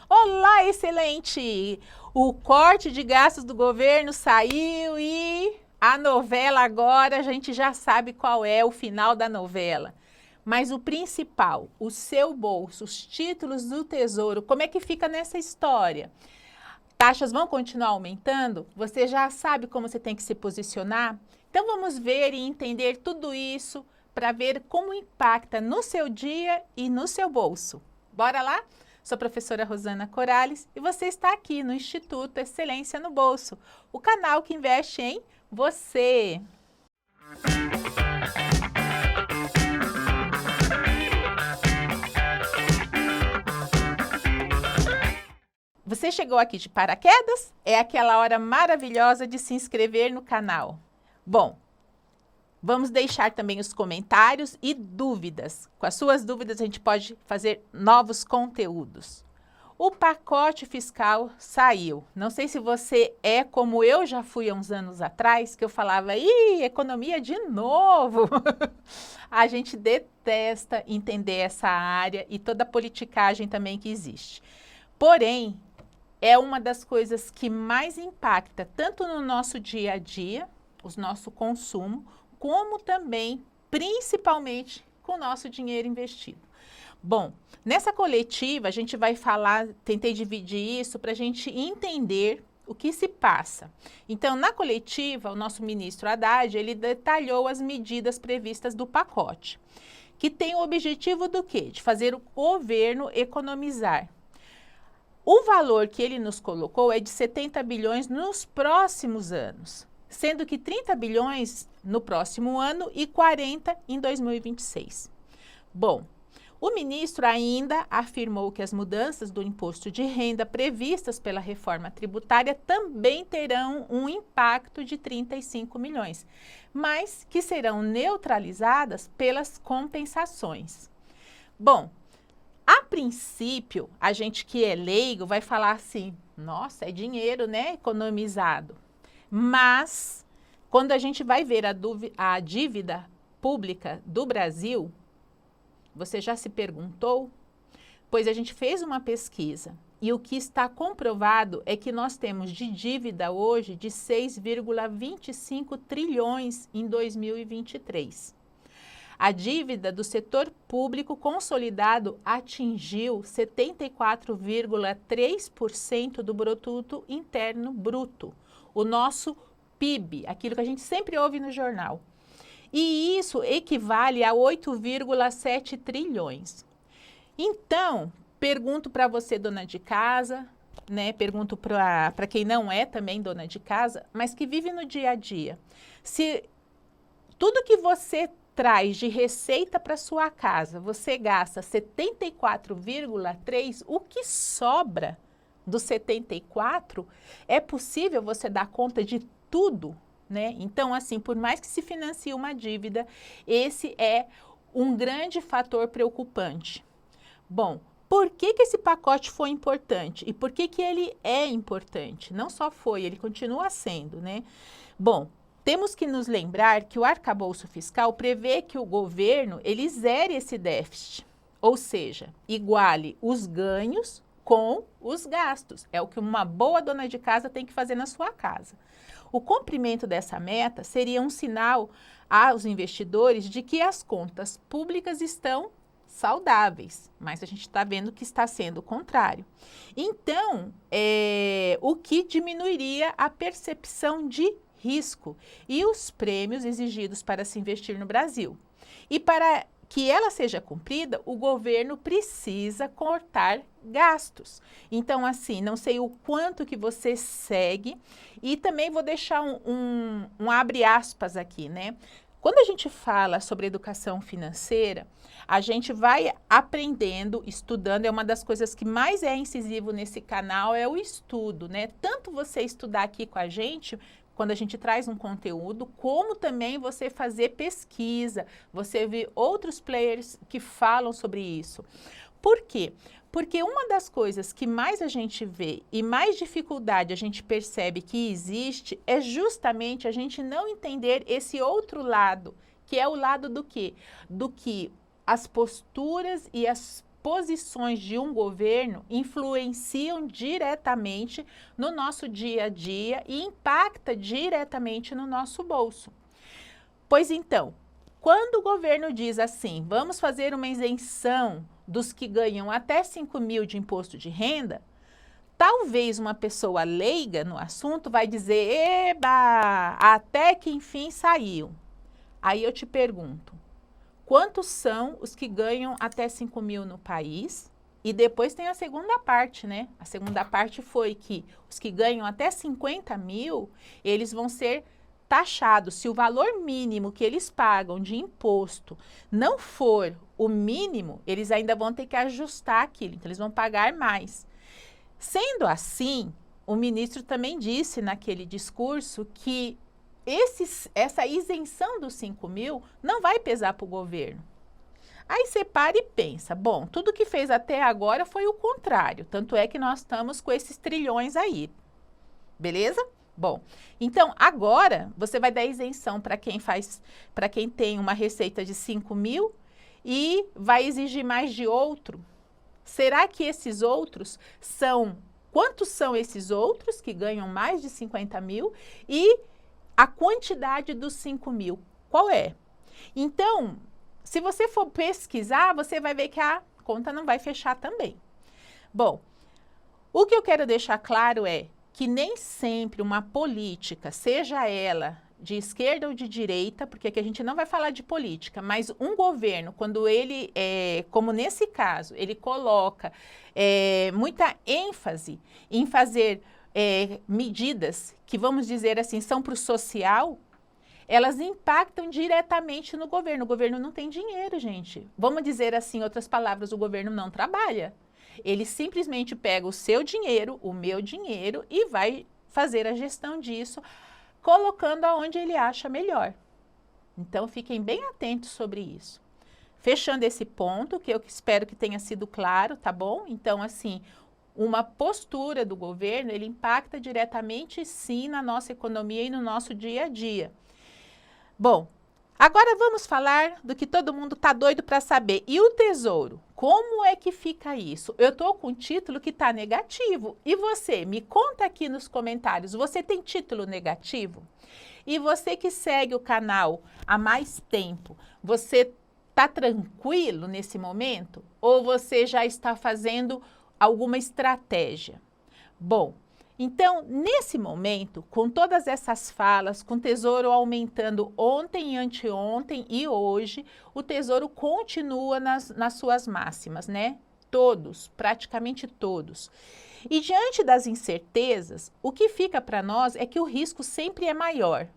Olá, excelente! O corte de gastos do governo saiu e a novela agora a gente já sabe qual é o final da novela. Mas o principal, o seu bolso, os títulos do Tesouro, como é que fica nessa história? Taxas vão continuar aumentando? Você já sabe como você tem que se posicionar? Então vamos ver e entender tudo isso para ver como impacta no seu dia e no seu bolso. Bora lá? Sou a professora Rosana Corales e você está aqui no Instituto Excelência no Bolso, o canal que investe em você. Você chegou aqui de paraquedas? É aquela hora maravilhosa de se inscrever no canal. Bom, vamos deixar também os comentários e dúvidas. Com as suas dúvidas a gente pode fazer novos conteúdos. O pacote fiscal saiu. Não sei se você é como eu já fui há uns anos atrás, que eu falava, ih, economia de novo. A gente detesta entender essa área e toda a politicagem também que existe. Porém, é uma das coisas que mais impacta tanto no nosso dia a dia, o nosso consumo, como também, principalmente, com o nosso dinheiro investido. Bom, nessa coletiva a gente vai falar, tentei dividir isso para a gente entender o que se passa. Então, na coletiva, o nosso ministro Haddad, ele detalhou as medidas previstas do pacote, que tem o objetivo do quê? De fazer o governo economizar. O valor que ele nos colocou é de 70 bilhões nos próximos anos, sendo que 30 bilhões no próximo ano e 40 em 2026. Bom, o ministro ainda afirmou que as mudanças do imposto de renda previstas pela reforma tributária também terão um impacto de 35 milhões, mas que serão neutralizadas pelas compensações. Bom, a princípio, a gente que é leigo vai falar assim, nossa, é dinheiro, né, economizado. Mas, quando a gente vai ver a dívida pública do Brasil, você já se perguntou? Pois a gente fez uma pesquisa e o que está comprovado é que nós temos de dívida hoje de 6,25 trilhões em 2023. A dívida do setor público consolidado atingiu 74,3% do produto interno bruto, o nosso PIB, aquilo que a gente sempre ouve no jornal. E isso equivale a 8,7 trilhões. Então, pergunto para você, dona de casa, né? Pergunto para quem não é também dona de casa, mas que vive no dia a dia. Se tudo que você traz de receita para sua casa, você gasta 74,3, o que sobra dos 74, é possível você dar conta de tudo, né? Então, assim, por mais que se financie uma dívida, esse é um grande fator preocupante. Bom, por que esse pacote foi importante? E por que ele é importante? Não só foi, ele continua sendo, né? Bom, temos que nos lembrar que o arcabouço fiscal prevê que o governo ele zere esse déficit, ou seja, iguale os ganhos com os gastos. É o que uma boa dona de casa tem que fazer na sua casa. O cumprimento dessa meta seria um sinal aos investidores de que as contas públicas estão saudáveis, mas a gente está vendo que está sendo o contrário. Então, o que diminuiria a percepção de risco e os prêmios exigidos para se investir no Brasil. E para que ela seja cumprida, o governo precisa cortar gastos. Então, assim, não sei o quanto que você segue e também vou deixar um abre aspas aqui, né? Quando a gente fala sobre educação financeira, a gente vai aprendendo, estudando, é uma das coisas que mais é incisivo nesse canal, é o estudo, né? Tanto você estudar aqui com a gente, quando a gente traz um conteúdo, como também você fazer pesquisa, você ver outros players que falam sobre isso. Por quê? Porque uma das coisas que mais a gente vê e mais dificuldade a gente percebe que existe é justamente a gente não entender esse outro lado, que é o lado do quê? Do que as posturas e as posições de um governo influenciam diretamente no nosso dia a dia e impacta diretamente no nosso bolso. Pois então, quando o governo diz assim, vamos fazer uma isenção dos que ganham até 5 mil de imposto de renda, talvez uma pessoa leiga no assunto vai dizer, eba, até que enfim saiu. Aí eu te pergunto, quantos são os que ganham até 5 mil no país? E depois tem a segunda parte, né? A segunda parte foi que os que ganham até 50 mil, eles vão ser taxados. Se o valor mínimo que eles pagam de imposto não for o mínimo, eles ainda vão ter que ajustar aquilo, então eles vão pagar mais. Sendo assim, o ministro também disse naquele discurso que essa isenção dos 5 mil não vai pesar para o governo. Aí você para e pensa, bom, tudo que fez até agora foi o contrário, tanto é que nós estamos com esses trilhões aí, beleza? Bom, então agora você vai dar isenção para quem tem uma receita de 5 mil e vai exigir mais de outro. Será que esses outros quantos são esses outros que ganham mais de 50 mil e a quantidade dos 5 mil, qual é? Então, se você for pesquisar, você vai ver que a conta não vai fechar também. Bom, o que eu quero deixar claro é que nem sempre uma política, seja ela de esquerda ou de direita, porque aqui a gente não vai falar de política, mas um governo, quando ele, como nesse caso, ele coloca muita ênfase em fazer medidas que, vamos dizer assim, são para o social, elas impactam diretamente no governo. O governo não tem dinheiro, gente. Vamos dizer assim, em outras palavras, o governo não trabalha. Ele simplesmente pega o seu dinheiro, o meu dinheiro, e vai fazer a gestão disso, colocando aonde ele acha melhor. Então, fiquem bem atentos sobre isso. Fechando esse ponto, que eu espero que tenha sido claro, tá bom? Então, assim, uma postura do governo, ele impacta diretamente, sim, na nossa economia e no nosso dia a dia. Bom, agora vamos falar do que todo mundo está doido para saber. E o Tesouro? Como é que fica isso? Eu estou com um título que está negativo. E você? Me conta aqui nos comentários. Você tem título negativo? E você que segue o canal há mais tempo, você está tranquilo nesse momento? Ou você já está fazendo alguma estratégia? Bom, então, nesse momento, com todas essas falas, com o Tesouro aumentando ontem, anteontem e hoje, o Tesouro continua nas suas máximas, né? Todos, praticamente todos. E diante das incertezas, o que fica para nós é que o risco sempre é maior.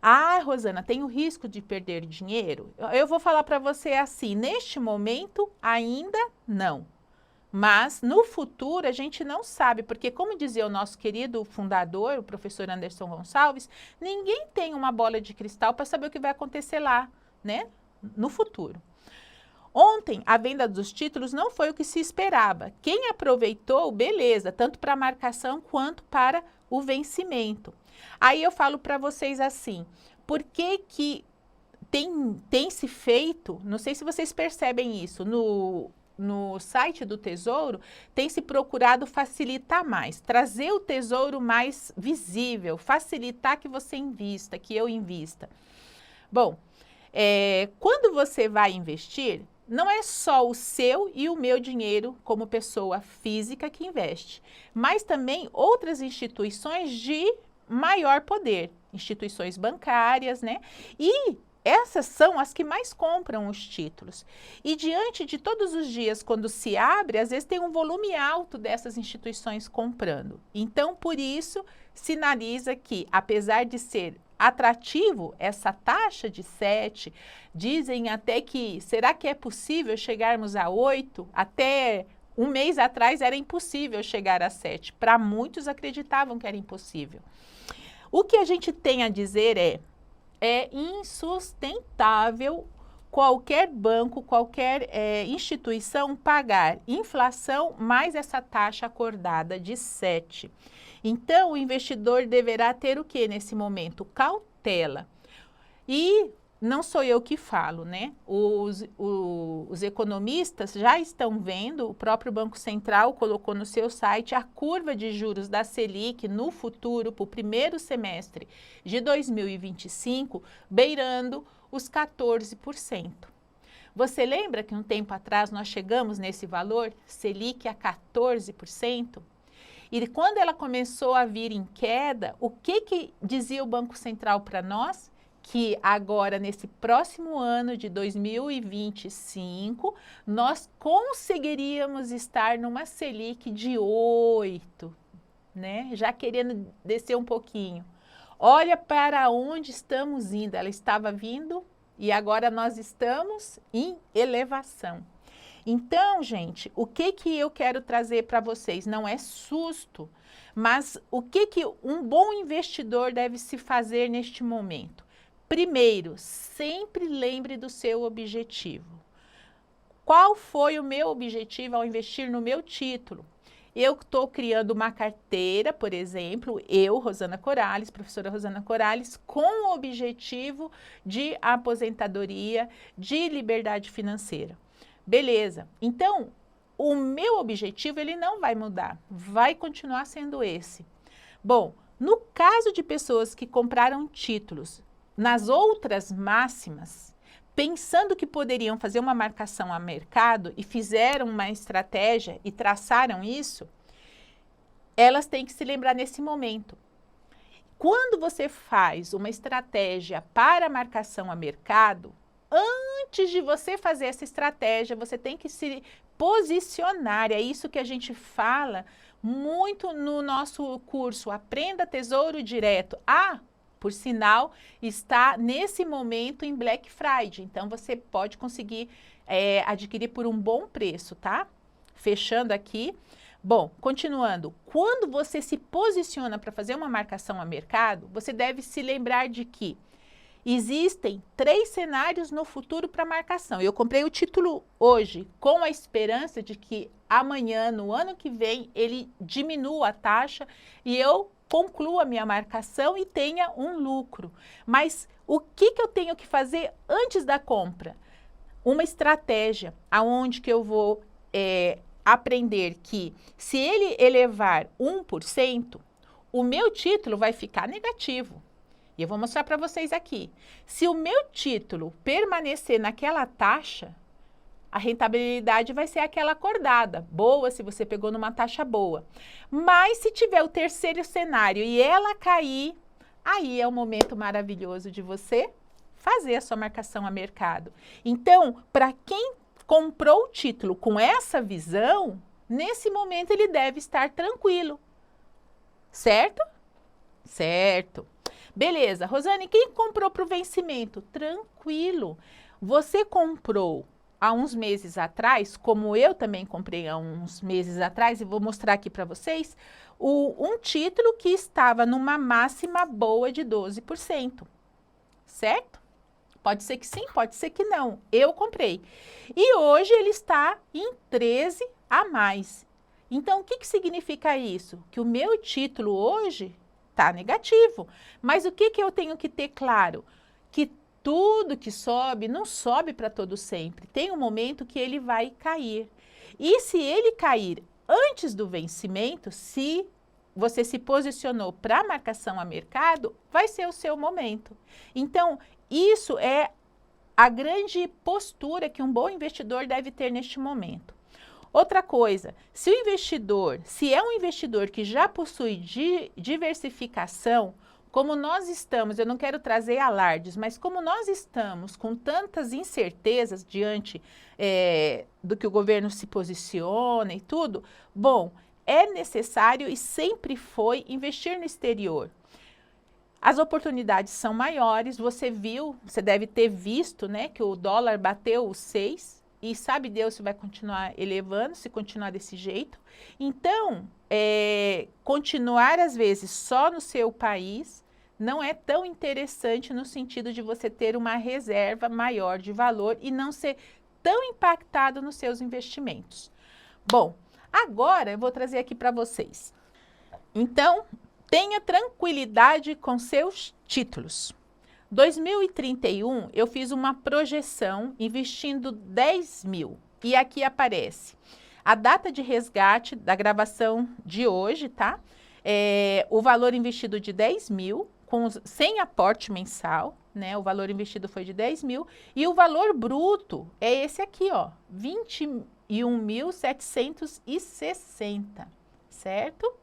Ah, Rosana, tem o risco de perder dinheiro? Eu vou falar para você assim, neste momento, ainda não. Mas no futuro a gente não sabe, porque como dizia o nosso querido fundador, o professor Anderson Gonçalves, ninguém tem uma bola de cristal para saber o que vai acontecer lá, né? No futuro. Ontem, a venda dos títulos não foi o que se esperava. Quem aproveitou, beleza, tanto para a marcação quanto para o vencimento. Aí eu falo para vocês assim, por que que tem se feito, não sei se vocês percebem isso, no site do Tesouro, tem se procurado facilitar mais, trazer o Tesouro mais visível, facilitar que você invista, que eu invista. Bom, quando você vai investir, não é só o seu e o meu dinheiro como pessoa física que investe, mas também outras instituições de maior poder, instituições bancárias, né? E essas são as que mais compram os títulos. E diante de todos os dias, quando se abre, às vezes tem um volume alto dessas instituições comprando. Então, por isso, sinaliza que, apesar de ser atrativo essa taxa de 7, dizem até que, será que é possível chegarmos a 8? Até um mês atrás era impossível chegar a 7. Para muitos acreditavam que era impossível. O que a gente tem a dizer é insustentável qualquer banco, qualquer instituição pagar inflação mais essa taxa acordada de 7. Então, o investidor deverá ter o que nesse momento? Cautela. E não sou eu que falo, né? Os economistas já estão vendo, o próprio Banco Central colocou no seu site a curva de juros da Selic no futuro, para o primeiro semestre de 2025, beirando os 14%. Você lembra que um tempo atrás nós chegamos nesse valor, Selic a 14%? E quando ela começou a vir em queda, o que dizia o Banco Central para nós? Que agora, nesse próximo ano de 2025, nós conseguiríamos estar numa Selic de 8, né? Já querendo descer um pouquinho. Olha para onde estamos indo. Ela estava vindo e agora nós estamos em elevação. Então, gente, o que eu quero trazer para vocês? Não é susto, mas o que um bom investidor deve se fazer neste momento? Primeiro, sempre lembre do seu objetivo. Qual foi o meu objetivo ao investir no meu título? Eu estou criando uma carteira, por exemplo, eu, Rosana Corales, professora Rosana Corales, com o objetivo de aposentadoria, de liberdade financeira. Beleza, então o meu objetivo ele não vai mudar, vai continuar sendo esse. Bom, no caso de pessoas que compraram títulos nas outras máximas, pensando que poderiam fazer uma marcação a mercado e fizeram uma estratégia e traçaram isso, elas têm que se lembrar nesse momento. Quando você faz uma estratégia para marcação a mercado, antes de você fazer essa estratégia, você tem que se posicionar. É isso que a gente fala muito no nosso curso Aprenda Tesouro Direto. Por sinal, está nesse momento em Black Friday. Então, você pode conseguir adquirir por um bom preço, tá? Fechando aqui. Bom, continuando. Quando você se posiciona para fazer uma marcação a mercado, você deve se lembrar de que existem 3 cenários no futuro para marcação. Eu comprei o título hoje com a esperança de que amanhã, no ano que vem, ele diminua a taxa e eu conclua a minha marcação e tenha um lucro. Mas o que eu tenho que fazer antes da compra? Uma estratégia aonde que eu vou aprender que se ele elevar 1%, o meu título vai ficar negativo. E eu vou mostrar para vocês aqui. Se o meu título permanecer naquela taxa, a rentabilidade vai ser aquela acordada, boa se você pegou numa taxa boa. Mas se tiver o terceiro cenário e ela cair, aí é o momento maravilhoso de você fazer a sua marcação a mercado. Então, para quem comprou o título com essa visão, nesse momento ele deve estar tranquilo. Certo? Certo. Beleza, Rosane, quem comprou para o vencimento? Tranquilo. Você comprou há uns meses atrás, como eu também comprei há uns meses atrás, e vou mostrar aqui para vocês, um título que estava numa máxima boa de 12%. Certo? Pode ser que sim, pode ser que não. Eu comprei. E hoje ele está em 13 a mais. Então, o que significa isso? Que o meu título hoje está negativo. Mas o que eu tenho que ter claro? Que tudo que sobe, não sobe para todo sempre. Tem um momento que ele vai cair. E se ele cair antes do vencimento, se você se posicionou para marcação a mercado, vai ser o seu momento. Então, isso é a grande postura que um bom investidor deve ter neste momento. Outra coisa, se é um investidor que já possui diversificação, como nós estamos, eu não quero trazer alardes, mas como nós estamos com tantas incertezas diante do que o governo se posiciona e tudo, bom, é necessário e sempre foi investir no exterior. As oportunidades são maiores, você deve ter visto, né, que o dólar bateu os 6 e sabe Deus se vai continuar elevando, se continuar desse jeito. Então, continuar às vezes só no seu país não é tão interessante no sentido de você ter uma reserva maior de valor e não ser tão impactado nos seus investimentos. Bom, agora eu vou trazer aqui para vocês. Então, tenha tranquilidade com seus títulos. 2031, eu fiz uma projeção investindo 10 mil. E aqui aparece a data de resgate da gravação de hoje, tá? O valor investido de 10 mil, sem aporte mensal, né? O valor investido foi de 10 mil. E o valor bruto é esse aqui, ó, 21.760, certo?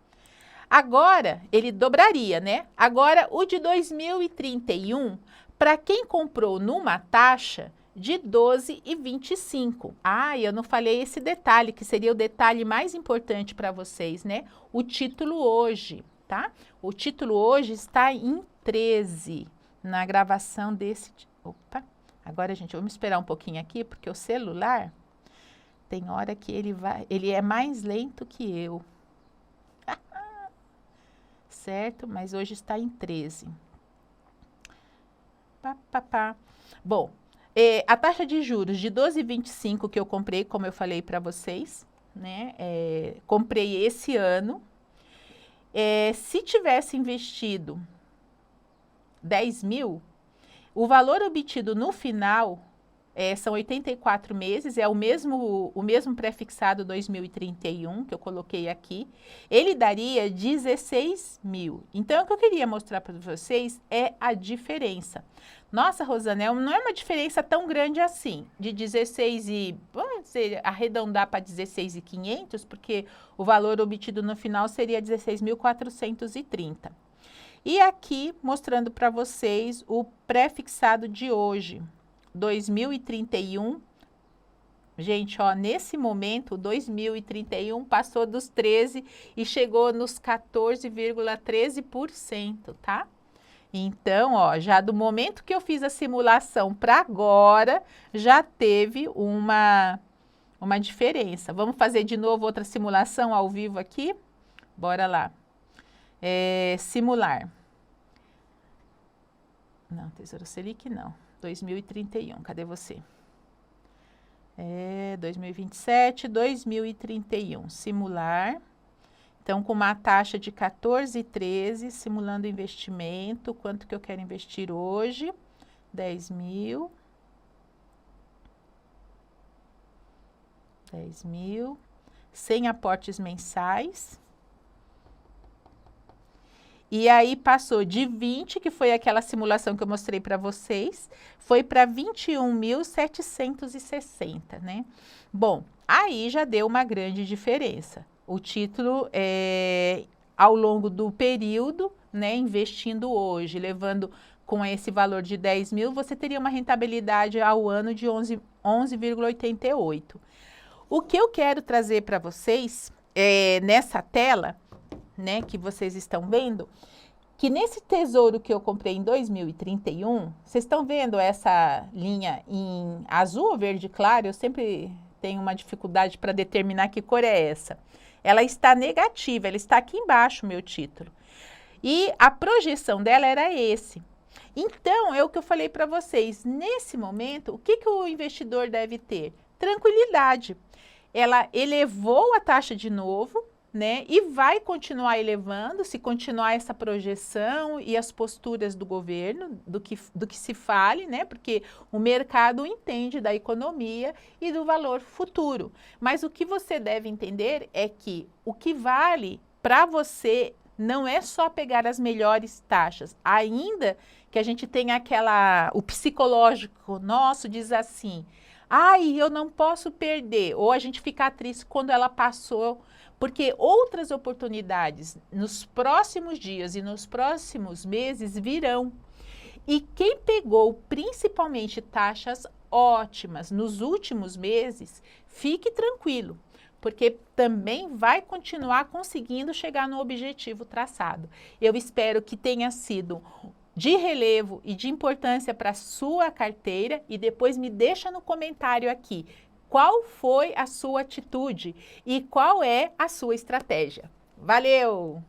Agora, ele dobraria, né? Agora, o de 2031, para quem comprou numa taxa de 12,25. Ah, eu não falei esse detalhe, que seria o detalhe mais importante para vocês, né? O título hoje, tá? O título hoje está em 13, na gravação desse... Opa! Agora, gente, vamos esperar um pouquinho aqui, porque o celular, tem hora que ele é mais lento que eu. Certo? Mas hoje está em 13. Bom, a taxa de juros de 12,25 que eu comprei, como eu falei para vocês, né? Comprei esse ano. Se tivesse investido 10 mil, o valor obtido no final são 84 meses, é o mesmo pré-fixado 2031 que eu coloquei aqui, ele daria 16 mil. Então, o que eu queria mostrar para vocês é a diferença. Nossa, Rosana, não é uma diferença tão grande assim, de 16 e, vamos dizer, arredondar para 16.500, porque o valor obtido no final seria 16.430. E aqui, mostrando para vocês o pré-fixado de hoje, 2031, gente, ó, nesse momento, 2031 passou dos 13 e chegou nos 14,13%, tá? Então, ó, já do momento que eu fiz a simulação para agora, já teve uma diferença. Vamos fazer de novo outra simulação ao vivo aqui? Bora lá. Simular. Não, Tesouro Selic não. 2031, cadê você? 2027, 2031, simular. Então, com uma taxa de 14,13, simulando investimento, quanto que eu quero investir hoje? 10 mil. 10 mil, sem aportes mensais. E aí passou de 20, que foi aquela simulação que eu mostrei para vocês, foi para 21.760, né? Bom, aí já deu uma grande diferença. O título, ao longo do período, né, investindo hoje, levando com esse valor de 10 mil, você teria uma rentabilidade ao ano de 11,88. O que eu quero trazer para vocês nessa tela, né, que vocês estão vendo, que nesse tesouro que eu comprei em 2031, vocês estão vendo essa linha em azul ou verde claro? Eu sempre tenho uma dificuldade para determinar que cor é essa. Ela está negativa, ela está aqui embaixo, meu título. E a projeção dela era esse. Então, é o que eu falei para vocês, nesse momento, o que o investidor deve ter? Tranquilidade. Ela elevou a taxa de novo, né? E vai continuar elevando, se continuar essa projeção e as posturas do governo, do que se fale, né? Porque o mercado entende da economia e do valor futuro. Mas o que você deve entender é que o que vale para você não é só pegar as melhores taxas, ainda que a gente tenha o psicológico nosso diz assim, ai, eu não posso perder, ou a gente ficar triste quando ela passou, porque outras oportunidades nos próximos dias e nos próximos meses virão. E quem pegou principalmente taxas ótimas nos últimos meses, fique tranquilo, porque também vai continuar conseguindo chegar no objetivo traçado. Eu espero que tenha sido de relevo e de importância para a sua carteira e depois me deixa no comentário aqui qual foi a sua atitude e qual é a sua estratégia. Valeu!